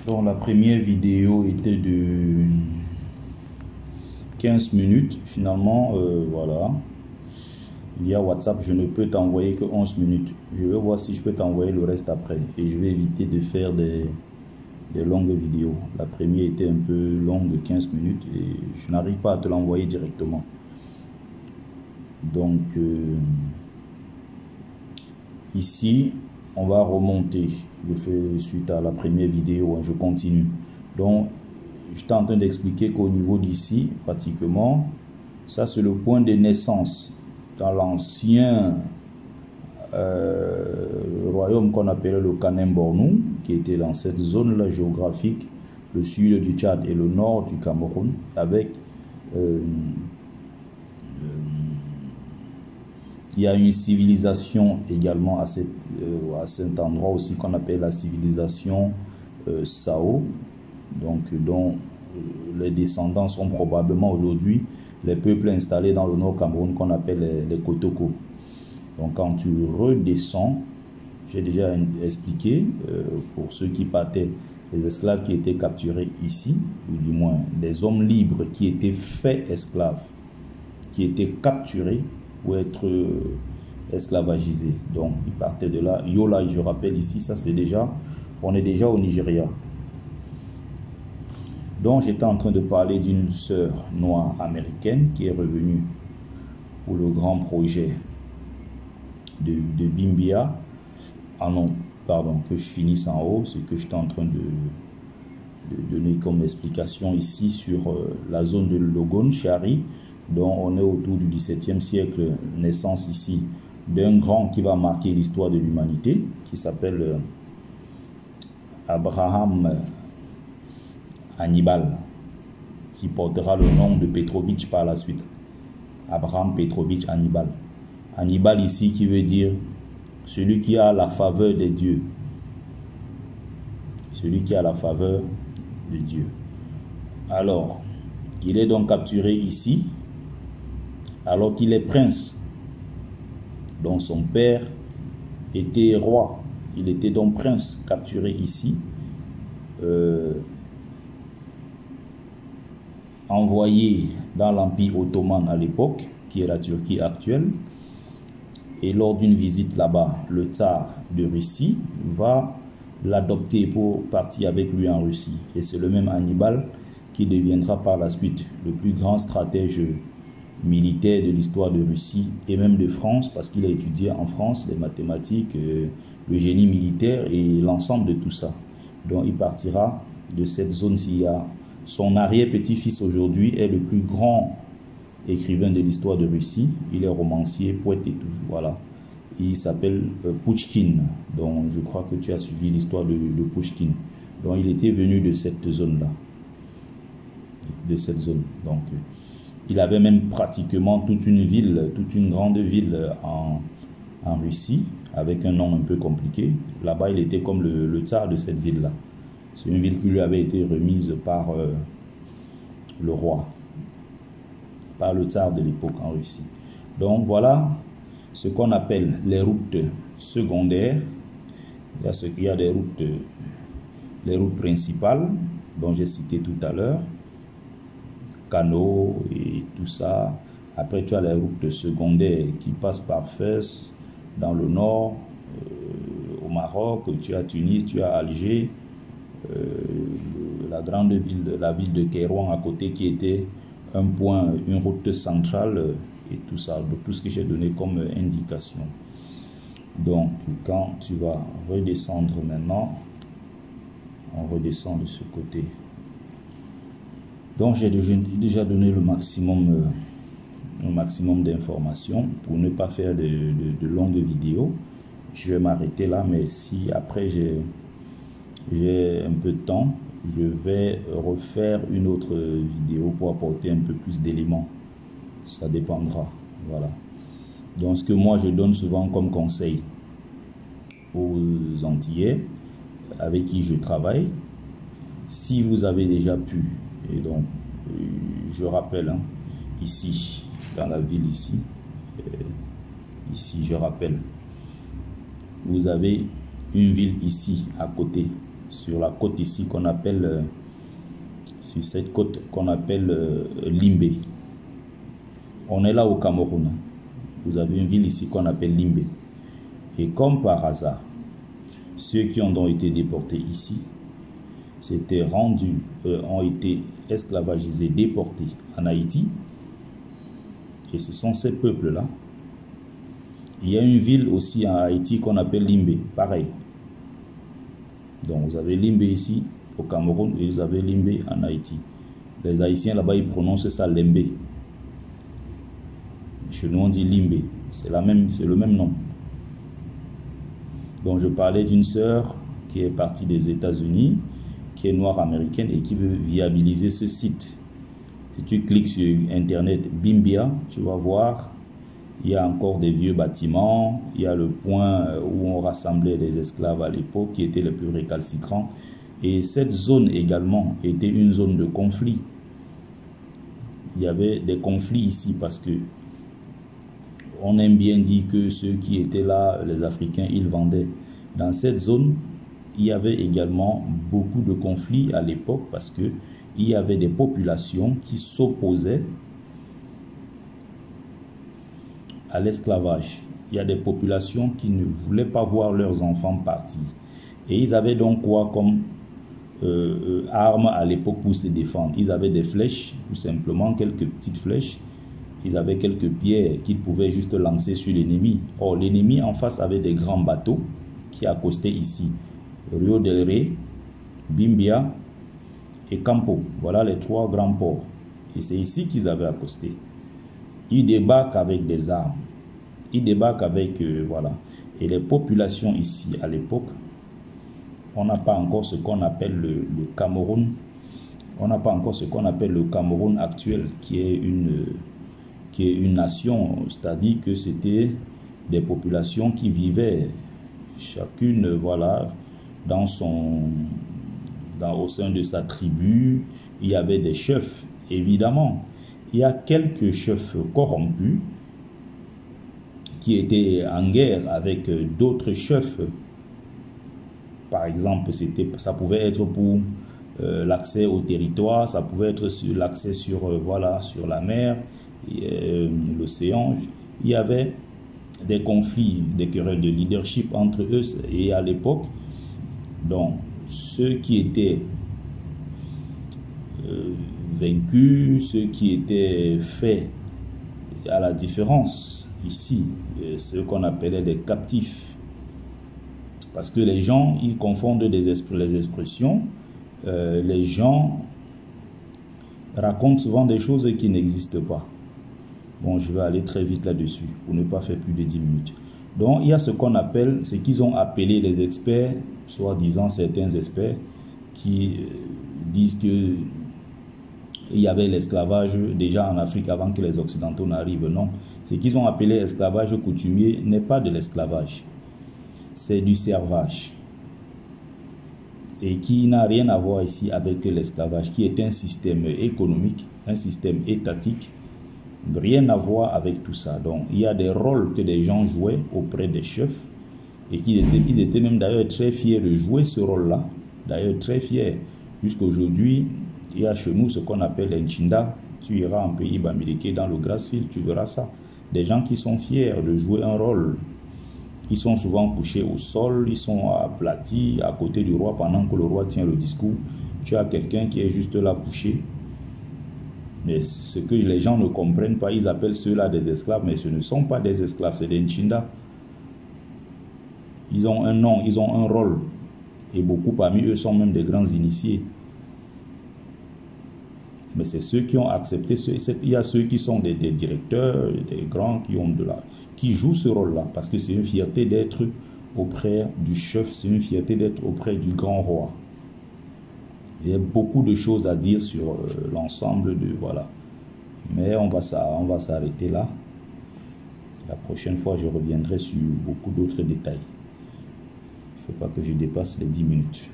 Donc la première vidéo était de 15 minutes. Finalement, voilà. Via WhatsApp, je ne peux t'envoyer que 11 minutes. Je vais voir si je peux t'envoyer le reste après. Et je vais éviter de faire des longues vidéos. La première était un peu longue de 15 minutes et je n'arrive pas à te l'envoyer directement. Donc, ici, on va remonter. Je fais suite à la première vidéo, hein, je continue. Donc, j'étais en train d'expliquer qu'au niveau d'ici, pratiquement, ça c'est le point de naissance. Dans l'ancien royaume qu'on appelait le Kanem-Bornou, qui était dans cette zone-là géographique, le sud du Tchad et le nord du Cameroun, avec il y a une civilisation également à cet endroit aussi qu'on appelle la civilisation Sao, donc dont les descendants sont probablement aujourd'hui les peuples installés dans le nord Cameroun qu'on appelle les Kotoko. Donc quand tu redescends, j'ai déjà expliqué pour ceux qui partaient, les esclaves qui étaient capturés ici, ou du moins des hommes libres qui étaient faits esclaves, qui étaient capturés pour être esclavagisés. Donc ils partaient de là. Yola, je rappelle ici, ça c'est déjà, on est déjà au Nigeria. Donc j'étais en train de parler d'une sœur noire américaine qui est revenue pour le grand projet de Bimbia. Ah non, pardon, que je finisse en haut, ce que j'étais en train de donner comme explication ici sur la zone de Logon, Chari, dont on est autour du XVIIe siècle, naissance ici d'un grand qui va marquer l'histoire de l'humanité, qui s'appelle Abraham Hannibal, qui portera le nom de Petrovitch par la suite. Abraham Petrovitch Hannibal. Hannibal ici qui veut dire celui qui a la faveur des dieux. Celui qui a la faveur de Dieu. Alors, il est donc capturé ici, alors qu'il est prince. Donc son père était roi. Il était donc prince, capturé ici. Envoyé dans l'Empire ottoman à l'époque, qui est la Turquie actuelle. Et lors d'une visite là-bas, le tsar de Russie va l'adopter pour partir avec lui en Russie. Et c'est le même Hannibal qui deviendra par la suite le plus grand stratège militaire de l'histoire de Russie et même de France, parce qu'il a étudié en France les mathématiques, le génie militaire et l'ensemble de tout ça. Donc il partira de cette zone-ci. Son arrière-petit-fils aujourd'hui est le plus grand écrivain de l'histoire de Russie. Il est romancier, poète et tout. Voilà. Il s'appelle Pouchkine. Donc je crois que tu as suivi l'histoire de Pouchkine. Donc il était venu de cette zone-là. De cette zone. Donc il avait même pratiquement toute une ville, toute une grande ville en Russie, avec un nom un peu compliqué. Là-bas, il était comme le tsar de cette ville-là. C'est une ville qui lui avait été remise par le roi, par le tsar de l'époque en Russie. Donc voilà ce qu'on appelle les routes secondaires. Il y a des routes, les routes principales dont j'ai cité tout à l'heure, canaux et tout ça. Après tu as les routes secondaires qui passent par Fès dans le nord, au Maroc, tu as Tunis, tu as Alger, la grande ville, la ville de Kérouan à côté qui était un point, une route centrale et tout ça, de tout ce que j'ai donné comme indication. Donc quand tu vas redescendre maintenant, on redescend de ce côté. Donc j'ai déjà donné le maximum d'informations pour ne pas faire de longues vidéos. Je vais m'arrêter là, mais si après j'ai un peu de temps, je vais refaire une autre vidéo pour apporter un peu plus d'éléments. Ça dépendra. Voilà. Donc ce que moi je donne souvent comme conseil aux Antillais avec qui je travaille, si vous avez déjà pu, et donc je rappelle, hein, ici, dans la ville ici, ici je rappelle, vous avez une ville ici à côté sur la côte ici qu'on appelle, sur cette côte qu'on appelle Limbe. On est là au Cameroun. Vous avez une ville ici qu'on appelle Limbe. Et comme par hasard, ceux qui ont donc été déportés ici, ont été esclavagisés, déportés en Haïti. Et ce sont ces peuples-là. Il y a une ville aussi en Haïti qu'on appelle Limbe, pareil. Donc vous avez Limbe ici au Cameroun et vous avez Limbe en Haïti. Les Haïtiens là-bas, ils prononcent ça Lembe. Chez nous on dit Limbe, c'est le même nom. Donc je parlais d'une sœur qui est partie des États-Unis, qui est noire américaine et qui veut viabiliser ce site. Si tu cliques sur internet Bimbia, tu vas voir, il y a encore des vieux bâtiments, il y a le point où on rassemblait les esclaves à l'époque qui étaient les plus récalcitrants. Et cette zone également était une zone de conflit. Il y avait des conflits ici parce que on aime bien dire que ceux qui étaient là, les Africains, ils vendaient. Dans cette zone, il y avait également beaucoup de conflits à l'époque parce que il y avait des populations qui s'opposaient à l'esclavage. Il y a des populations qui ne voulaient pas voir leurs enfants partir. Et ils avaient donc quoi comme armes à l'époque pour se défendre? Ils avaient des flèches, tout simplement, quelques petites flèches. Ils avaient quelques pierres qu'ils pouvaient juste lancer sur l'ennemi. Or, l'ennemi en face avait des grands bateaux qui accostaient ici. Rio del Rey, Bimbia et Campo. Voilà les trois grands ports. Et c'est ici qu'ils avaient accosté. Ils débarquent avec des armes. Ils débarquent avec, voilà. Et les populations ici, à l'époque, on n'a pas encore ce qu'on appelle le Cameroun. On n'a pas encore ce qu'on appelle le Cameroun actuel, qui est une nation. C'est-à-dire que c'était des populations qui vivaient chacune, voilà, au sein de sa tribu. Il y avait des chefs, évidemment. Il y a quelques chefs corrompus qui étaient en guerre avec d'autres chefs. Par exemple, ça pouvait être pour l'accès au territoire, ça pouvait être sur l'accès voilà, sur la mer, l'océan. Il y avait des conflits, des querelles de leadership entre eux. Et à l'époque, donc, ceux qui étaient vaincus, ceux qui étaient faits à la différence ici, ceux qu'on appelait les captifs. Parce que les gens, ils confondent les expressions. Les gens racontent souvent des choses qui n'existent pas. Bon, je vais aller très vite là-dessus pour ne pas faire plus de 10 minutes. Donc, il y a ce qu'on appelle, ce qu'ils ont appelé les experts, soi-disant certains experts, qui disent que il y avait l'esclavage déjà en Afrique avant que les Occidentaux n'arrivent. Non, ce qu'ils ont appelé esclavage coutumier n'est pas de l'esclavage. C'est du servage. Et qui n'a rien à voir ici avec l'esclavage, qui est un système économique, un système étatique. Rien à voir avec tout ça. Donc, il y a des rôles que des gens jouaient auprès des chefs et ils étaient même d'ailleurs très fiers de jouer ce rôle-là. D'ailleurs, très fiers. Jusqu'aujourd'hui, il y a chez nous ce qu'on appelle un Chinda. Tu iras en pays bamileke dans le Grassfield, tu verras ça. Des gens qui sont fiers de jouer un rôle. Ils sont souvent couchés au sol, ils sont aplatis à côté du roi pendant que le roi tient le discours. Tu as quelqu'un qui est juste là couché. Mais ce que les gens ne comprennent pas, ils appellent ceux-là des esclaves, mais ce ne sont pas des esclaves, c'est des Nchinda. Ils ont un nom, ils ont un rôle. Et beaucoup parmi eux sont même des grands initiés. Mais c'est ceux qui ont accepté, il y a ceux qui sont des directeurs, des grands qui jouent ce rôle-là, parce que c'est une fierté d'être auprès du chef, c'est une fierté d'être auprès du grand roi. Il y a beaucoup de choses à dire sur l'ensemble de... Voilà. Mais on va s'arrêter là. La prochaine fois, je reviendrai sur beaucoup d'autres détails. Il ne faut pas que je dépasse les 10 minutes.